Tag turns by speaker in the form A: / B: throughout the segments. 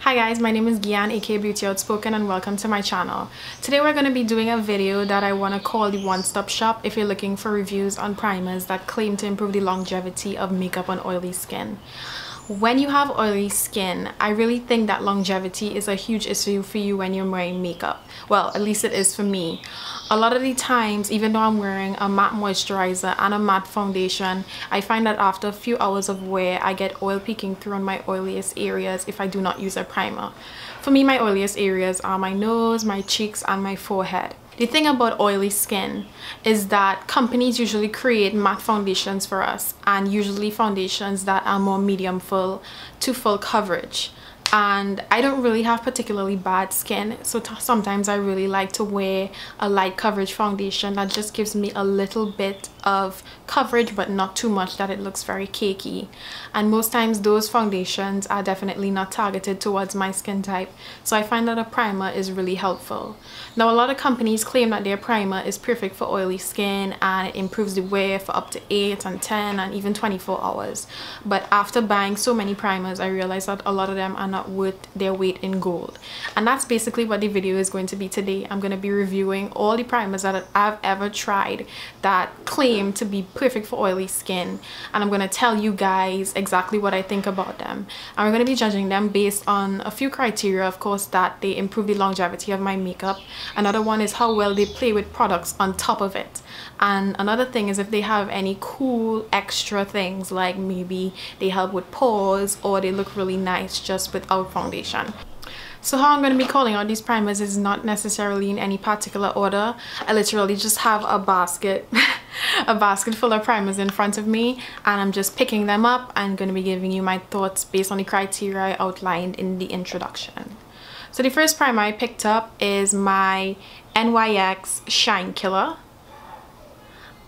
A: Hi guys, my name is Gian aka Beauty Outspoken and welcome to my channel. Today we're going to be doing a video that I want to call the one-stop shop if you're looking for reviews on primers that claim to improve the longevity of makeup on oily skin. When you have oily skin, I really think that longevity is a huge issue for you when you're wearing makeup. Well, at least it is for me. A lot of the times, even though I'm wearing a matte moisturizer and a matte foundation, I find that after a few hours of wear, I get oil peeking through on my oiliest areas if I do not use a primer. For me, my oiliest areas are my nose, my cheeks, and my forehead. The thing about oily skin is that companies usually create matte foundations for us, and usually foundations that are more medium full to full coverage. And I don't really have particularly bad skin, so sometimes I really like to wear a light coverage foundation that just gives me a little bit of coverage but not too much that it looks very cakey. And most times those foundations are definitely not targeted towards my skin type, so I find that a primer is really helpful. Now, a lot of companies claim that their primer is perfect for oily skin and it improves the wear for up to 8 and 10 and even 24 hours. But after buying so many primers, I realized that a lot of them are not worth their weight in gold. And that's basically what the video is going to be today. I'm going to be reviewing all the primers that I've ever tried that claim to be perfect for oily skin, and I'm going to tell you guys exactly what I think about them. And we're going to be judging them based on a few criteria, of course, that they improve the longevity of my makeup. Another one is how well they play with products on top of it. And another thing is if they have any cool extra things, like maybe they help with pores or they look really nice just without foundation. So how I'm going to be calling out these primers is not necessarily in any particular order. I literally just have a basket a basket full of primers in front of me, and I'm just picking them up and going to be giving you my thoughts based on the criteria I outlined in the introduction. So the first primer I picked up is my NYX Shine Killer.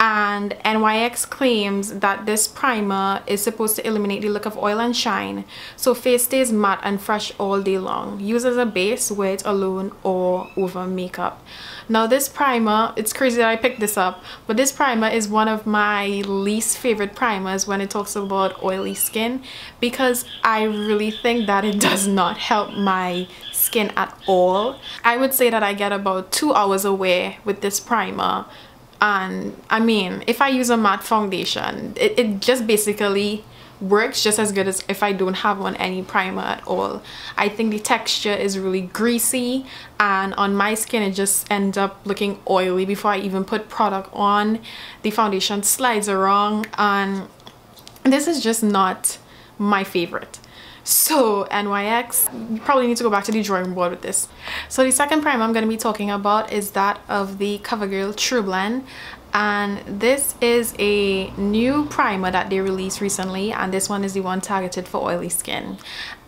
A: And NYX claims that this primer is supposed to eliminate the look of oil and shine, so face stays matte and fresh all day long. Use as a base, wear it alone or over makeup. Now this primer, it's crazy that I picked this up, but this primer is one of my least favorite primers when it talks about oily skin, because I really think that it does not help my skin at all. I would say that I get about 2 hours away with this primer. And I mean, if I use a matte foundation, it just basically works just as good as if I don't have on any primer at all. I think the texture is really greasy, and on my skin it just ends up looking oily before I even put product on. The foundation slides around, and this is just not my favorite. So NYX, you probably need to go back to the drawing board with this. So the second primer I'm going to be talking about is that of the Covergirl True Blend, and this is a new primer that they released recently, and this one is the one targeted for oily skin.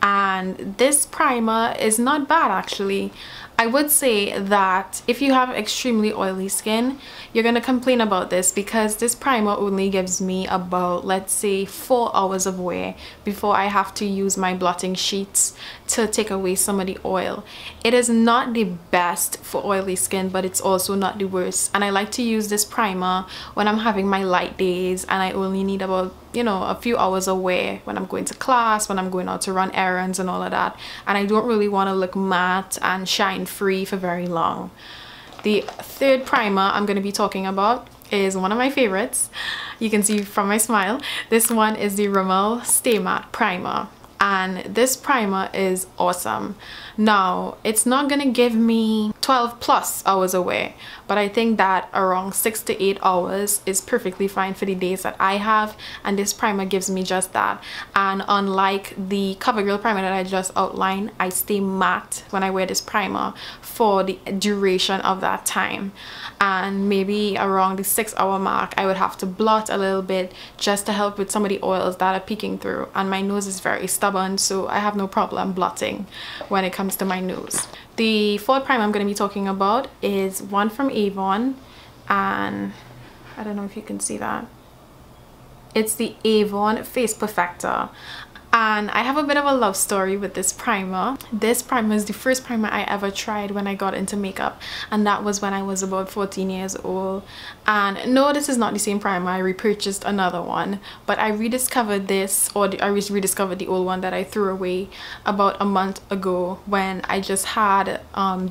A: And this primer is not bad actually. I would say that if you have extremely oily skin, you're gonna complain about this, because this primer only gives me about, let's say, 4 hours of wear before I have to use my blotting sheets to take away some of the oil. It is not the best for oily skin, but it's also not the worst. And I like to use this primer when I'm having my light days and I only need about, you know, a few hours of wear when I'm going to class, when I'm going out to run errands and all of that, and I don't really want to look matte and shine free for very long. The third primer I'm going to be talking about is one of my favorites. You can see from my smile. This one is the Rimmel Stay Matte Primer, and this primer is awesome. Now, it's not gonna give me 12 plus hours away, but I think that around 6 to 8 hours is perfectly fine for the days that I have, and this primer gives me just that. And unlike the CoverGirl primer that I just outlined, I stay matte when I wear this primer for the duration of that time. And maybe around the 6 hour mark, I would have to blot a little bit just to help with some of the oils that are peeking through. And my nose is very stubborn, so I have no problem blotting when it comes to my nose. The fourth primer I'm going to be talking about is one from Avon, and I don't know if you can see that. It's the Avon Face Perfector. And I have a bit of a love story with this primer. This primer is the first primer I ever tried when I got into makeup, and that was when I was about 14 years old. And no, this is not the same primer. I repurchased another one, but I rediscovered this, or I rediscovered the old one that I threw away about a month ago when I just had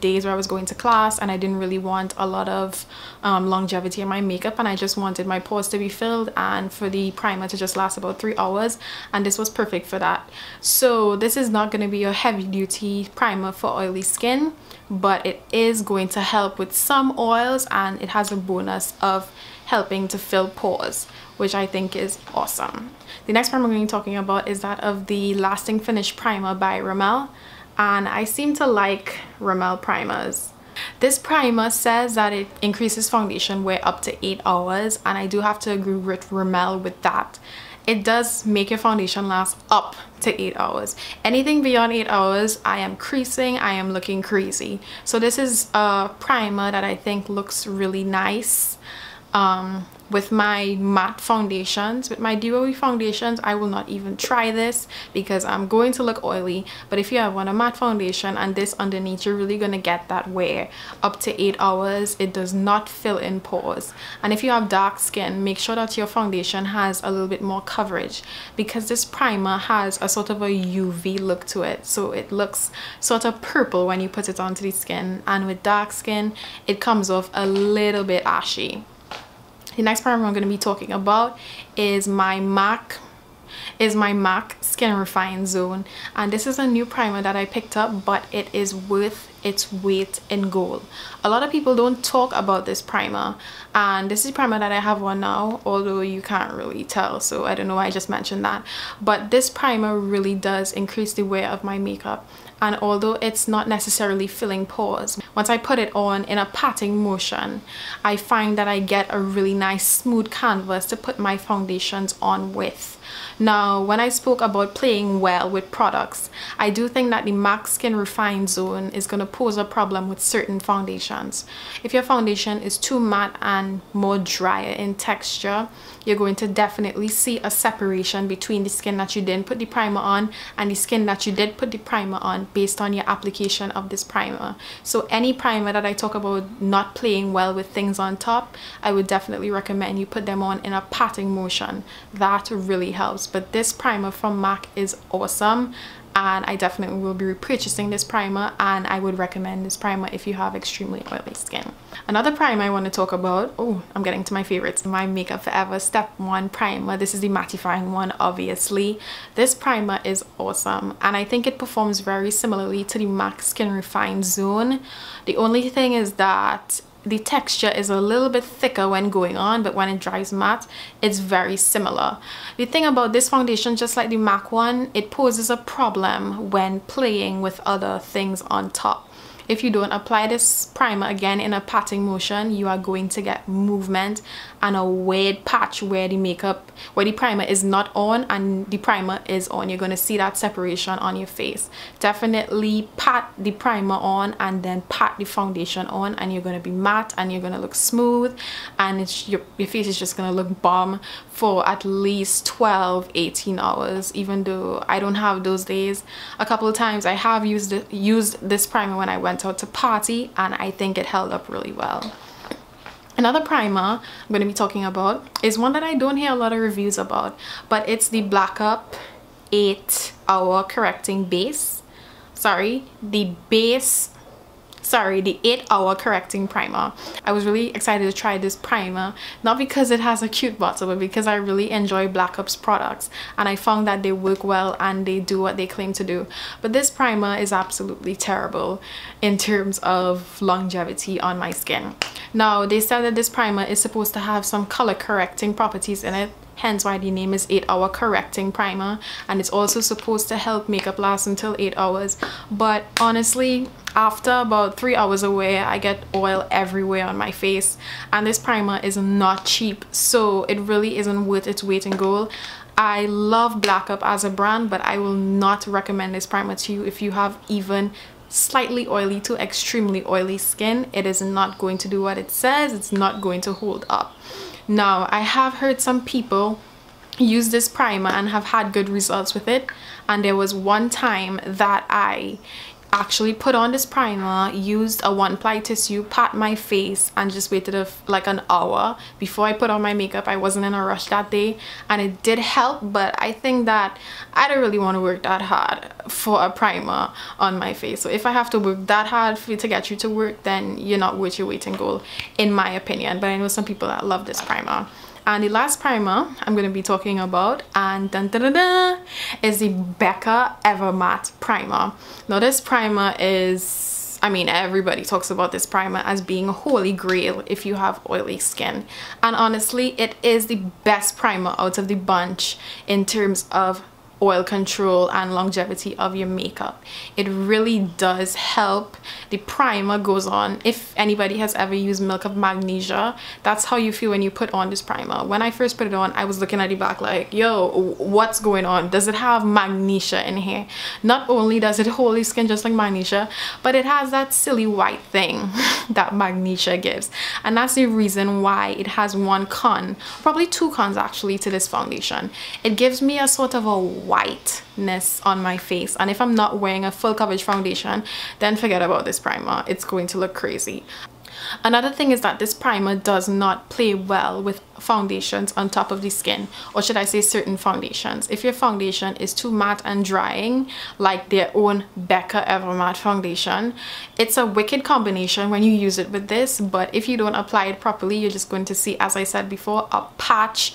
A: days where I was going to class and I didn't really want a lot of longevity in my makeup, and I just wanted my pores to be filled and for the primer to just last about 3 hours, and this was perfect for that. So this is not going to be a heavy duty primer for oily skin, but it is going to help with some oils, and it has a bonus of helping to fill pores, which I think is awesome. The next primer I'm going to be talking about is that of the Lasting Finish Primer by Rimmel, and I seem to like Rimmel primers. This primer says that it increases foundation wear up to 8 hours, and I do have to agree with Rimmel with that. It does make your foundation last up to 8 hours. Anything beyond 8 hours, I am creasing, I am looking crazy. So this is a primer that I think looks really nice with my matte foundations. With my dewy foundations, I will not even try this because I'm going to look oily. But if you have a matte foundation and this underneath, you're really going to get that wear up to 8 hours. It does not fill in pores. And if you have dark skin, make sure that your foundation has a little bit more coverage, because this primer has a sort of a UV look to it. So it looks sort of purple when you put it onto the skin, and with dark skin, it comes off a little bit ashy. The next primer I'm going to be talking about is my MAC Skin Refine Zone, and this is a new primer that I picked up, but it is worth its weight in gold. A lot of people don't talk about this primer, and this is a primer that I have on now, although you can't really tell, so I don't know why I just mentioned that. But this primer really does increase the wear of my makeup, and although it's not necessarily filling pores, once I put it on in a patting motion, I find that I get a really nice smooth canvas to put my foundations on with. Now, when I spoke about playing well with products, I do think that the MAC Skin Refine Zone is going to pose a problem with certain foundations. If your foundation is too matte and more drier in texture, you're going to definitely see a separation between the skin that you didn't put the primer on and the skin that you did put the primer on based on your application of this primer. So any primer that I talk about not playing well with things on top, I would definitely recommend you put them on in a patting motion. That really helps. But this primer from MAC is awesome, and I definitely will be repurchasing this primer, and I would recommend this primer if you have extremely oily skin. Another primer I want to talk about, oh, I'm getting to my favorites, my Makeup Forever Step 1 primer. This is the mattifying one, obviously. This primer is awesome, and I think it performs very similarly to the MAC Skin Refine Zone. The only thing is that the texture is a little bit thicker when going on, but when it dries matte, it's very similar. The thing about this foundation, just like the MAC one, it poses a problem when playing with other things on top. If you don't apply this primer again in a patting motion, you are going to get movement and a weird patch where the primer is not on and the primer is on. You're going to see that separation on your face. Definitely pat the primer on and then pat the foundation on, and you're going to be matte and you're going to look smooth, and your face is just going to look bomb for at least 12-18 hours. Even though I don't have those days, a couple of times I have used this primer when I went out to party, and I think it held up really well. Another primer I'm going to be talking about is one that I don't hear a lot of reviews about, but it's the Black Up 8 Hour Correcting Base. The 8 Hour Correcting Primer. I was really excited to try this primer, not because it has a cute bottle, but because I really enjoy Black Up's products, and I found that they work well and they do what they claim to do. But this primer is absolutely terrible in terms of longevity on my skin. Now, they said that this primer is supposed to have some color correcting properties in it, hence why the name is 8 Hour Correcting Primer, and it's also supposed to help makeup last until 8 hours. But honestly, after about 3 hours away, I get oil everywhere on my face, and this primer is not cheap, so it really isn't worth its weight in gold. I love Black Up as a brand, but I will not recommend this primer to you if you have even slightly oily to extremely oily skin. It is not going to do what it says. It's not going to hold up. Now, I have heard some people used this primer and have had good results with it. And there was one time that I actually put on this primer, used a one-ply tissue, pat my face, and just waited like an hour before I put on my makeup. I wasn't in a rush that day, and it did help, but I think that I don't really want to work that hard for a primer on my face. So if I have to work that hard for you to get you to work, then you're not worth your weight in gold, in my opinion. But I know some people that love this primer. And the last primer I'm going to be talking about, and dun, dun, dun, dun, is the Becca Ever Matte Primer. Now this primer is, I mean, everybody talks about this primer as being holy grail if you have oily skin. And honestly, it is the best primer out of the bunch in terms of oil control and longevity of your makeup. It really does help. The primer goes on. If anybody has ever used Milk of Magnesia, that's how you feel when you put on this primer. When I first put it on, I was looking at the back like, yo, what's going on? Does it have magnesia in here? Not only does it hold the skin just like magnesia, but it has that silly white thing that magnesia gives. And that's the reason why it has one con, probably two cons actually, to this foundation. It gives me a sort of a whiteness on my face, and if I'm not wearing a full coverage foundation, then forget about this primer. It's going to look crazy. Another thing is that this primer does not play well with foundations on top of the skin, or should I say certain foundations. If your foundation is too matte and drying, like their own Becca Ever Matte foundation, it's a wicked combination when you use it with this, but if you don't apply it properly, you're just going to see, as I said before, a patch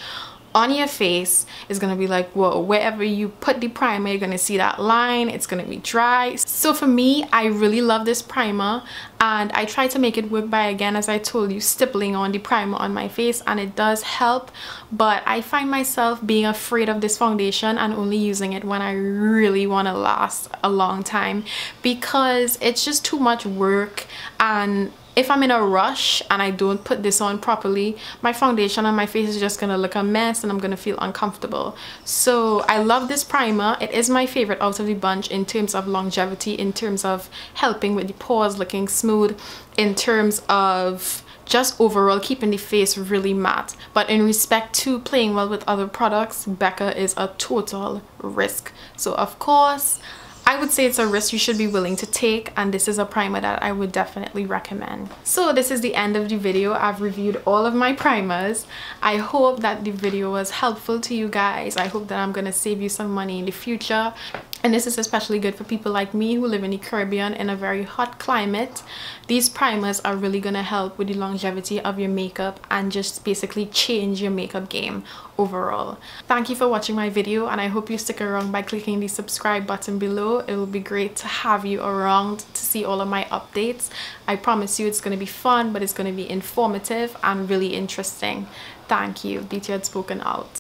A: on your face. Is gonna be like, whoa, wherever you put the primer, you're gonna see that line. It's gonna be dry. So for me, I really love this primer, and I try to make it work by, again, as I told you, stippling on the primer on my face, and it does help. But I find myself being afraid of this foundation and only using it when I really want to last a long time, because it's just too much work. And if I'm in a rush and I don't put this on properly, my foundation on my face is just gonna look a mess and I'm gonna feel uncomfortable. So I love this primer. It is my favorite out of the bunch in terms of longevity, in terms of helping with the pores looking smooth, in terms of just overall keeping the face really matte. But in respect to playing well with other products, Becca is a total risk. So of course, I would say it's a risk you should be willing to take, and this is a primer that I would definitely recommend. So this is the end of the video. I've reviewed all of my primers. I hope that the video was helpful to you guys. I hope that I'm gonna save you some money in the future. And this is especially good for people like me who live in the Caribbean in a very hot climate. These primers are really gonna help with the longevity of your makeup and just basically change your makeup game overall. Thank you for watching my video, and I hope you stick around by clicking the subscribe button below. It will be great to have you around to see all of my updates. I promise you it's going to be fun, but it's going to be informative and really interesting. Thank you. Beauty Outspoken out.